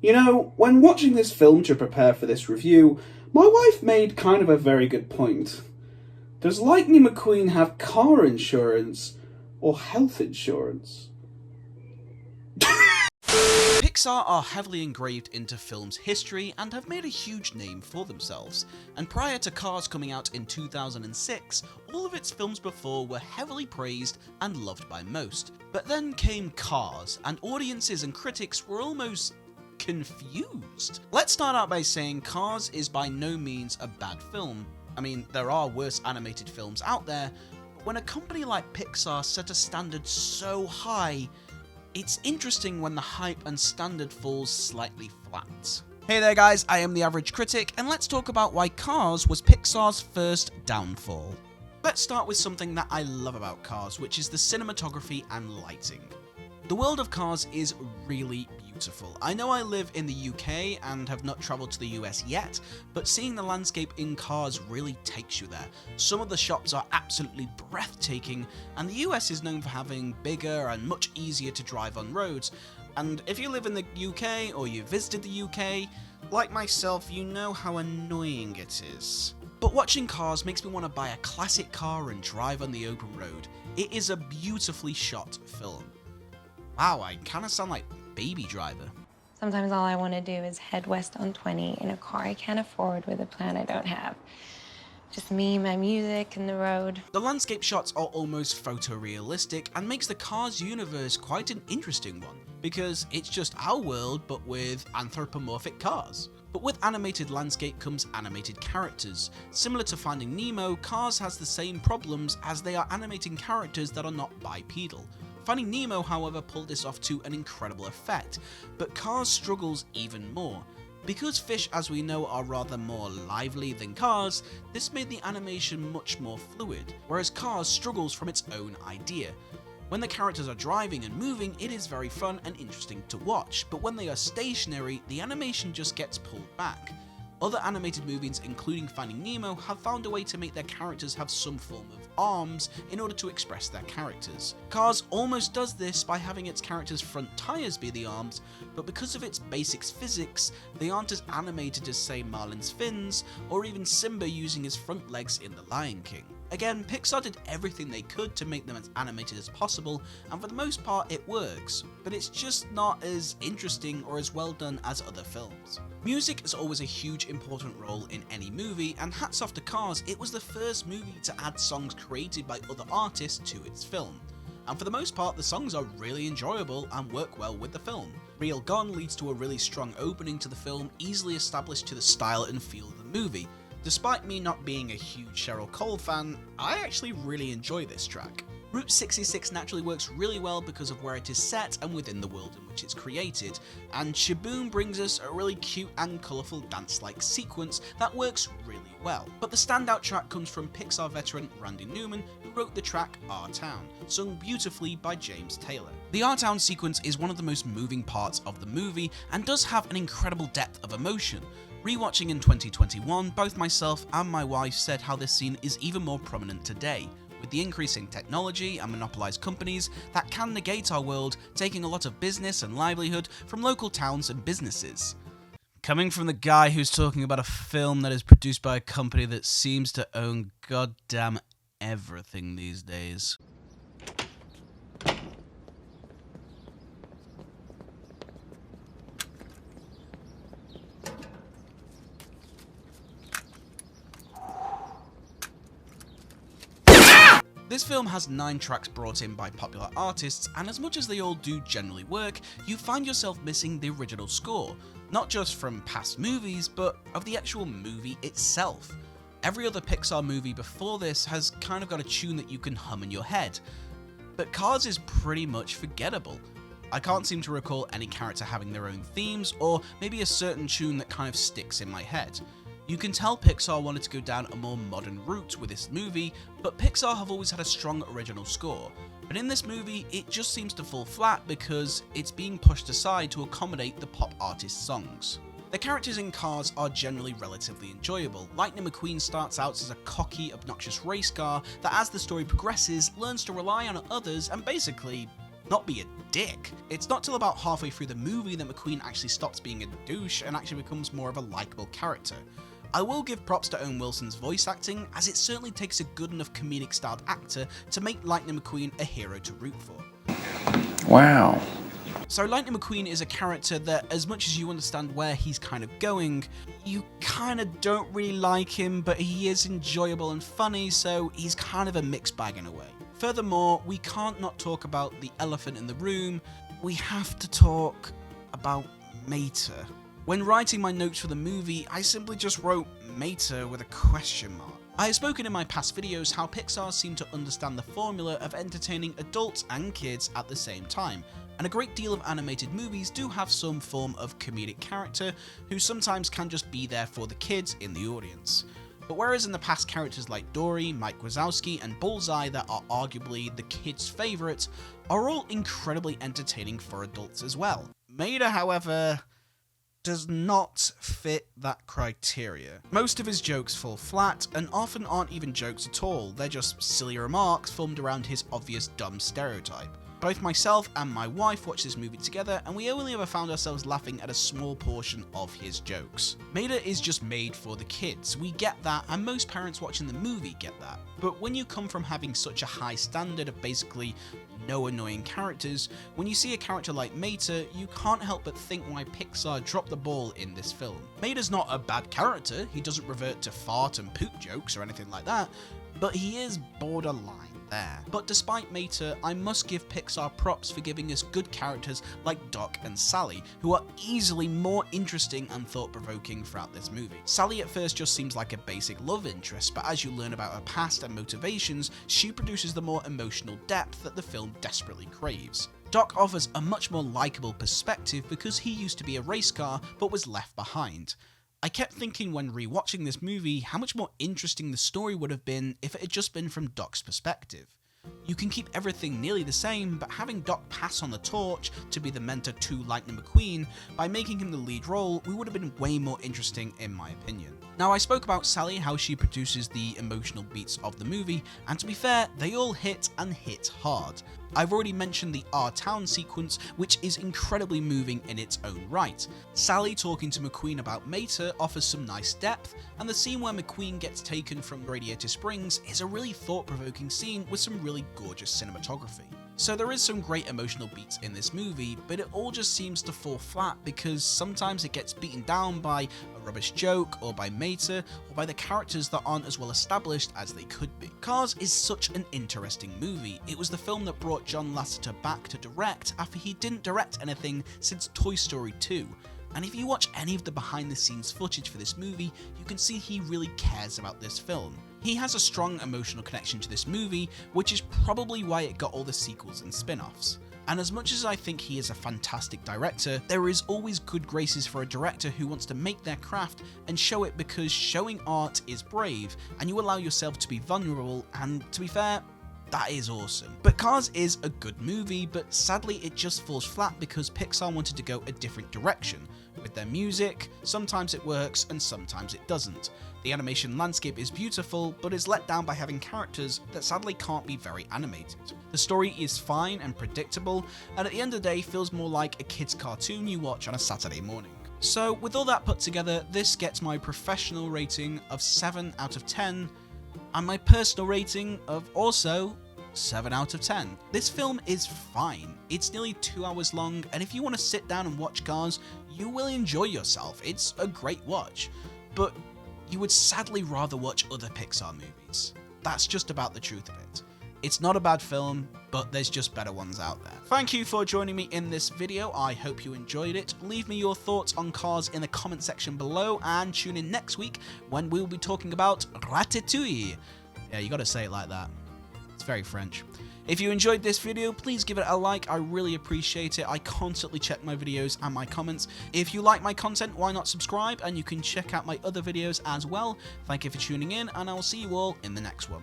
You know, when watching this film to prepare for this review, my wife made kind of a very good point. Does Lightning McQueen have car insurance or health insurance? Pixar are heavily engraved into film's history and have made a huge name for themselves, and prior to Cars coming out in 2006, all of its films before were heavily praised and loved by most. But then came Cars, and audiences and critics were almost confused. Let's start out by saying Cars is by no means a bad film. I mean, there are worse animated films out there, but when a company like Pixar set a standard so high, it's interesting when the hype and standard falls slightly flat. Hey there guys, I am the Average Critic, and let's talk about why Cars was Pixar's first downfall. Let's start with something that I love about Cars, which is the cinematography and lighting. The world of Cars is really beautiful. I know I live in the UK and have not travelled to the US yet, but seeing the landscape in Cars really takes you there. Some of the shots are absolutely breathtaking, and the US is known for having bigger and much easier to drive on roads. And if you live in the UK or you visited the UK, like myself, you know how annoying it is. But watching Cars makes me want to buy a classic car and drive on the open road. It is a beautifully shot film. Wow, I kind of sound like Baby Driver. Sometimes all I want to do is head west on 20 in a car I can't afford with a plan I don't have. Just me, my music, and the road. The landscape shots are almost photorealistic and makes the Cars universe quite an interesting one, because it's just our world but with anthropomorphic cars. But with animated landscape comes animated characters. Similar to Finding Nemo, Cars has the same problems as they are animating characters that are not bipedal. Finding Nemo, however, pulled this off to an incredible effect, but Cars struggles even more. Because fish, as we know, are rather more lively than cars, this made the animation much more fluid, whereas Cars struggles from its own idea. When the characters are driving and moving, it is very fun and interesting to watch, but when they are stationary, the animation just gets pulled back. Other animated movies, including Finding Nemo, have found a way to make their characters have some form of arms in order to express their characters. Cars almost does this by having its characters' front tires be the arms, but because of its basic physics, they aren't as animated as, say, Marlin's fins, or even Simba using his front legs in The Lion King. Again, Pixar did everything they could to make them as animated as possible, and for the most part it works, but it's just not as interesting or as well done as other films. Music is always a huge important role in any movie, and hats off to Cars, it was the first movie to add songs created by other artists to its film. And for the most part, the songs are really enjoyable and work well with the film. Real Gone leads to a really strong opening to the film, easily established to the style and feel of the movie. Despite me not being a huge Cheryl Cole fan, I actually really enjoy this track. Route 66 naturally works really well because of where it is set and within the world in which it's created, and Shaboom brings us a really cute and colourful dance-like sequence that works really well. But the standout track comes from Pixar veteran Randy Newman, who wrote the track Our Town, sung beautifully by James Taylor. The Our Town sequence is one of the most moving parts of the movie and does have an incredible depth of emotion. Rewatching in 2021, both myself and my wife said how this scene is even more prominent today, with the increasing technology and monopolised companies that can negate our world, taking a lot of business and livelihood from local towns and businesses. Coming from the guy who's talking about a film that is produced by a company that seems to own goddamn everything these days. This film has 9 tracks brought in by popular artists, and as much as they all do generally work, you find yourself missing the original score, not just from past movies, but of the actual movie itself. Every other Pixar movie before this has kind of got a tune that you can hum in your head, but Cars is pretty much forgettable. I can't seem to recall any character having their own themes, or maybe a certain tune that kind of sticks in my head. You can tell Pixar wanted to go down a more modern route with this movie, but Pixar have always had a strong original score. But in this movie, it just seems to fall flat because it's being pushed aside to accommodate the pop artist songs. The characters in Cars are generally relatively enjoyable. Lightning McQueen starts out as a cocky, obnoxious race car that as the story progresses, learns to rely on others and basically not be a dick. It's not till about halfway through the movie that McQueen actually stops being a douche and actually becomes more of a likable character. I will give props to Owen Wilson's voice acting, as it certainly takes a good enough comedic styled actor to make Lightning McQueen a hero to root for. Wow. So Lightning McQueen is a character that, as much as you understand where he's kind of going, you kind of don't really like him, but he is enjoyable and funny, so he's kind of a mixed bag in a way. Furthermore, we can't not talk about the elephant in the room. We have to talk about Mater. When writing my notes for the movie, I simply just wrote Mater with a question mark. I have spoken in my past videos how Pixar seem to understand the formula of entertaining adults and kids at the same time, and a great deal of animated movies do have some form of comedic character who sometimes can just be there for the kids in the audience. But whereas in the past characters like Dory, Mike Wazowski and Bullseye that are arguably the kids' favourites are all incredibly entertaining for adults as well. Mater, however, does not fit that criteria. Most of his jokes fall flat and often aren't even jokes at all, they're just silly remarks formed around his obvious dumb stereotype. Both myself and my wife watched this movie together and we only ever found ourselves laughing at a small portion of his jokes. Mater is just made for the kids, we get that, and most parents watching the movie get that. But when you come from having such a high standard of basically no annoying characters, when you see a character like Mater, you can't help but think why Pixar dropped the ball in this film. Mater's not a bad character, he doesn't revert to fart and poop jokes or anything like that, but he is borderline there. But despite Mater, I must give Pixar props for giving us good characters like Doc and Sally, who are easily more interesting and thought-provoking throughout this movie. Sally at first just seems like a basic love interest, but as you learn about her past and motivations, she produces the more emotional depth that the film desperately craves. Doc offers a much more likeable perspective because he used to be a race car but was left behind. I kept thinking when rewatching this movie how much more interesting the story would have been if it had just been from Doc's perspective. You can keep everything nearly the same, but having Doc pass on the torch to be the mentor to Lightning McQueen, by making him the lead role, we would have been way more interesting in my opinion. Now I spoke about Sally, how she produces the emotional beats of the movie, and to be fair, they all hit and hit hard. I've already mentioned the R-Town sequence, which is incredibly moving in its own right. Sally talking to McQueen about Mater offers some nice depth, and the scene where McQueen gets taken from Radiator Springs is a really thought-provoking scene with some really gorgeous cinematography. So there is some great emotional beats in this movie, but it all just seems to fall flat because sometimes it gets beaten down by a rubbish joke, or by Mater, or by the characters that aren't as well established as they could be. Cars is such an interesting movie. It was the film that brought John Lasseter back to direct after he didn't direct anything since Toy Story 2. And if you watch any of the behind the scenes footage for this movie, you can see he really cares about this film. He has a strong emotional connection to this movie, which is probably why it got all the sequels and spin-offs. And as much as I think he is a fantastic director, there is always good graces for a director who wants to make their craft and show it, because showing art is brave, and you allow yourself to be vulnerable, and to be fair, that is awesome. But Cars is a good movie, but sadly it just falls flat because Pixar wanted to go a different direction. With their music, sometimes it works and sometimes it doesn't. The animation landscape is beautiful, but is let down by having characters that sadly can't be very animated. The story is fine and predictable, and at the end of the day feels more like a kid's cartoon you watch on a Saturday morning. So with all that put together, this gets my professional rating of 7 out of 10, and my personal rating of also 7 out of 10. This film is fine. It's nearly 2 hours long, and if you want to sit down and watch Cars, you will enjoy yourself. It's a great watch. But you would sadly rather watch other Pixar movies. That's just about the truth of it. It's not a bad film, but there's just better ones out there. Thank you for joining me in this video. I hope you enjoyed it. Leave me your thoughts on Cars in the comment section below, and tune in next week when we'll be talking about Ratatouille. Yeah, you gotta say it like that. It's very French. If you enjoyed this video, please give it a like. I really appreciate it. I constantly check my videos and my comments. If you like my content, why not subscribe? And you can check out my other videos as well. Thank you for tuning in, and I will see you all in the next one.